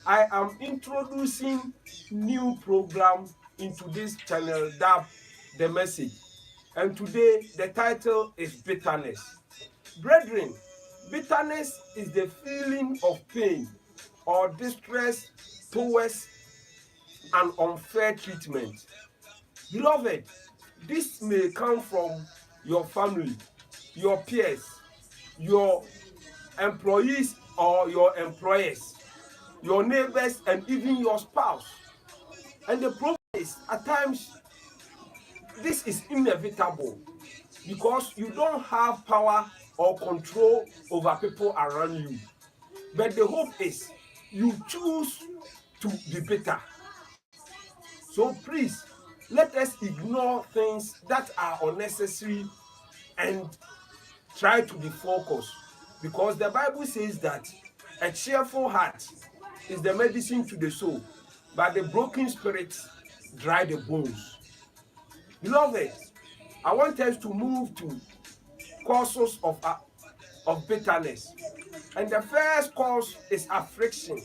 I am introducing new program into this channel, that the message. And today the title is bitterness. Brethren, bitterness is the feeling of pain or distress towards an unfair treatment. Beloved, this may come from your family, your peers, your employees or your employers, your neighbors, and even your spouse. And the problem is, at times, this is inevitable because you don't have power or control over people around you. But the hope is you choose to be bitter. So please, let us ignore things that are unnecessary and try to be focused, because the Bible says that a cheerful heart is the medicine to the soul, but the broken spirit dry the bones. Beloved, I want us to move to causes of bitterness. And the first cause is affliction.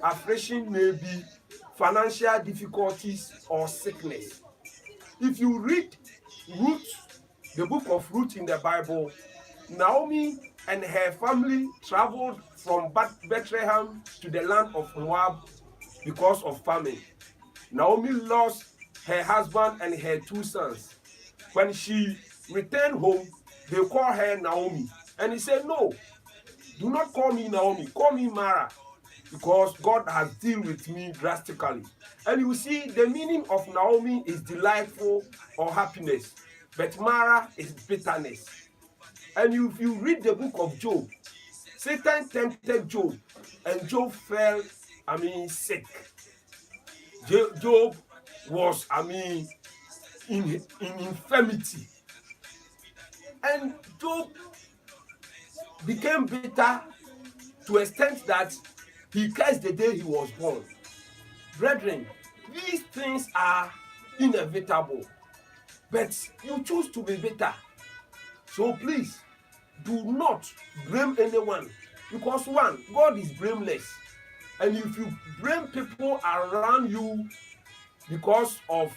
Affliction may be financial difficulties or sickness. If you read Ruth, the book of Ruth in the Bible, Naomi and her family traveled from Bethlehem to the land of Moab because of famine. Naomi lost her husband and her two sons. When she returned home, they called her Naomi. And he said, "No, do not call me Naomi, call me Mara, because God has dealt with me drastically." And you see, the meaning of Naomi is delightful or happiness, but Mara is bitterness. And if you read the book of Job, Satan tempted Job, and Job fell, sick. Job was, in infirmity. And Job became bitter to a extent that he cursed the day he was born. Brethren, these things are inevitable, but you choose to be bitter. So please, do not blame anyone, because one, God is blameless. And if you blame people around you because of,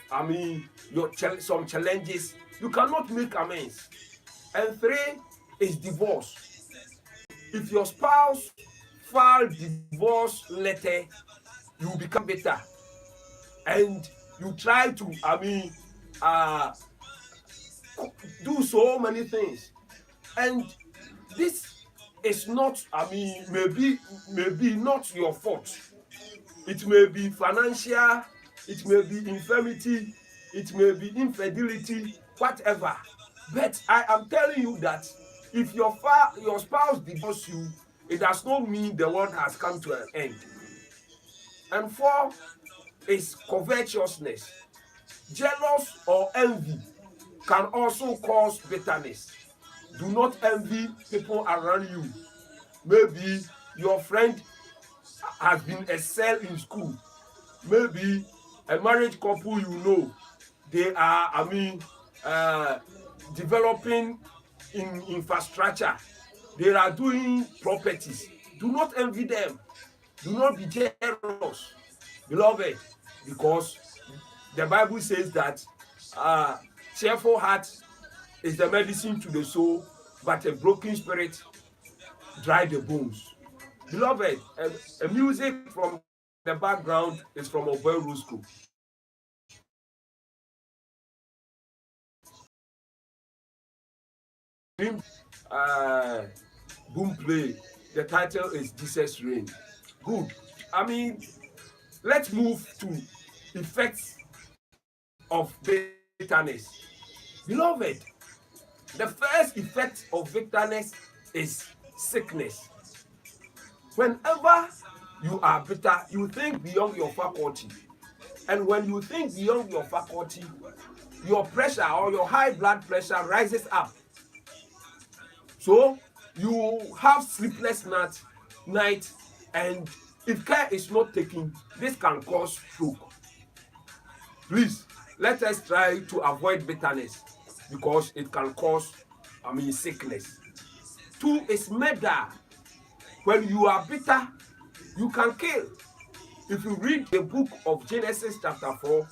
some challenges, you cannot make amends. And three is divorce. If your spouse file divorce letter, you become bitter and you try to uh do so many things. And this is not, maybe not your fault. It may be financial, it may be infirmity, it may be infidelity, whatever. But I am telling you that if your spouse divorces you, it does not mean the world has come to an end. And four is covetousness. Jealous or envy can also cause bitterness. Do not envy people around you. Maybe your friend has been excel in school. Maybe a married couple, they are, developing in infrastructure. They are doing properties. Do not envy them. Do not be jealous, beloved, because the Bible says that cheerful heart is the medicine to the soul, but a broken spirit dry the bones. Beloved, a music from the background is from Oboy Roscoe. uh, Boom play. The title is Jesus Reign. Good. Let's move to effects of bitterness. Beloved, the first effect of bitterness is sickness. Whenever you are bitter, you think beyond your faculty. And when you think beyond your faculty, your pressure or your high blood pressure rises up. So you have sleepless night, and if care is not taken, this can cause stroke. Please, let us try to avoid bitterness because it can cause, sickness. Two is murder. When you are bitter, You can kill. If you read the book of Genesis chapter 4,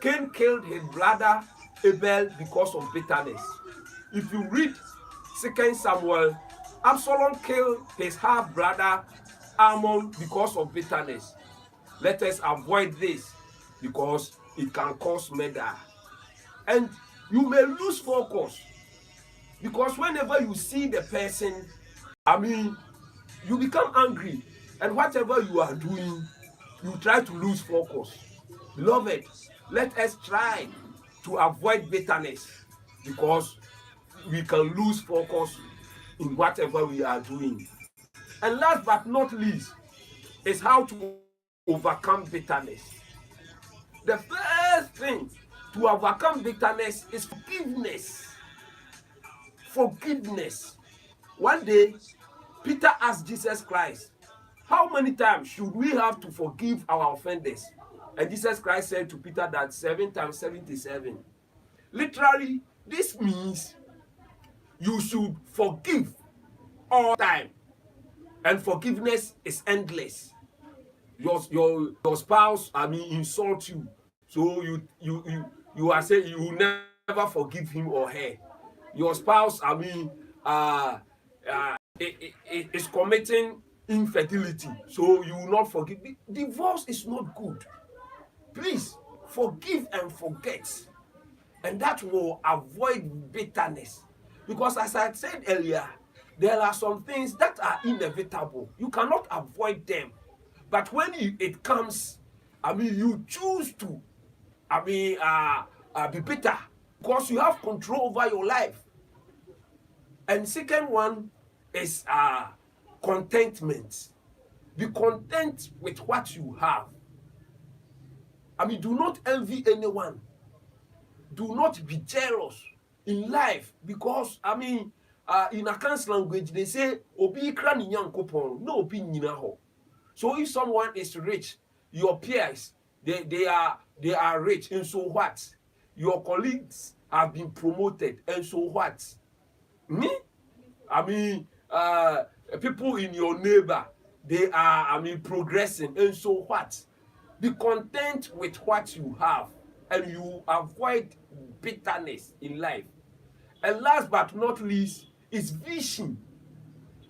Cain killed his brother Abel because of bitterness. If you read 2 Samuel, Absalom killed his half-brother Ammon because of bitterness. Let us avoid this because it can cause murder. And you may lose focus because whenever you see the person, you become angry, and whatever you are doing, you try to lose focus. Beloved, let us try to avoid bitterness because we can lose focus in whatever we are doing. And last but not least is how to overcome bitterness. The first thing to overcome bitterness is forgiveness. Forgiveness. One day, Peter asked Jesus Christ, how many times should we have to forgive our offenders? And Jesus Christ said to Peter that 7 times 77. Literally, this means you should forgive all time. And forgiveness is endless. Your spouse, insult you. So you are saying you will never forgive him or her. Your spouse, is committing infidelity. So you will not forgive. Divorce is not good. Please forgive and forget. And that will avoid bitterness. Because as I said earlier, there are some things that are inevitable. You cannot avoid them. But when it comes, you choose to, be bitter because you have control over your life. And second one is contentment. Be content with what you have. Do not envy anyone. Do not be jealous in life because, in Akan's language, they say, Obi kra ni nyankopon, no obi nyina ho. So if someone is rich, your peers, they are rich, and so what? Your colleagues have been promoted, and so what? Me? People in your neighbor, they are, progressing, and so what? Be content with what you have, and you avoid bitterness in life. And last but not least is vision.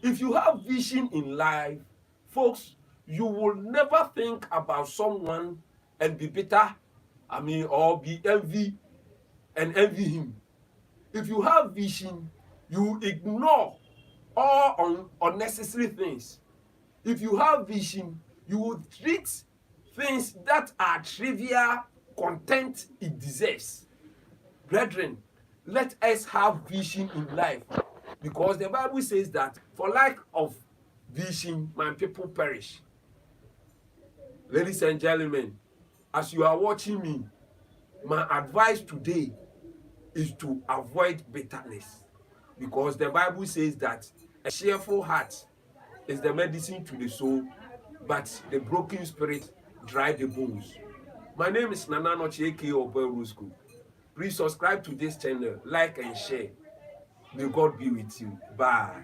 If you have vision in life, folks, you will never think about someone and be bitter, or be envy him. If you have vision, you ignore all unnecessary things. If you have vision, you will treat things that are trivial content it deserves. Brethren, let us have vision in life because the Bible says that for lack of vision, my people perish. Ladies and gentlemen, as you are watching me, my advice today is to avoid bitterness because the Bible says that a cheerful heart is the medicine to the soul, but the broken spirit dry the bones. My name is Nana Noche aka Oberusku. Please subscribe to this channel, like and share. May God be with you. Bye.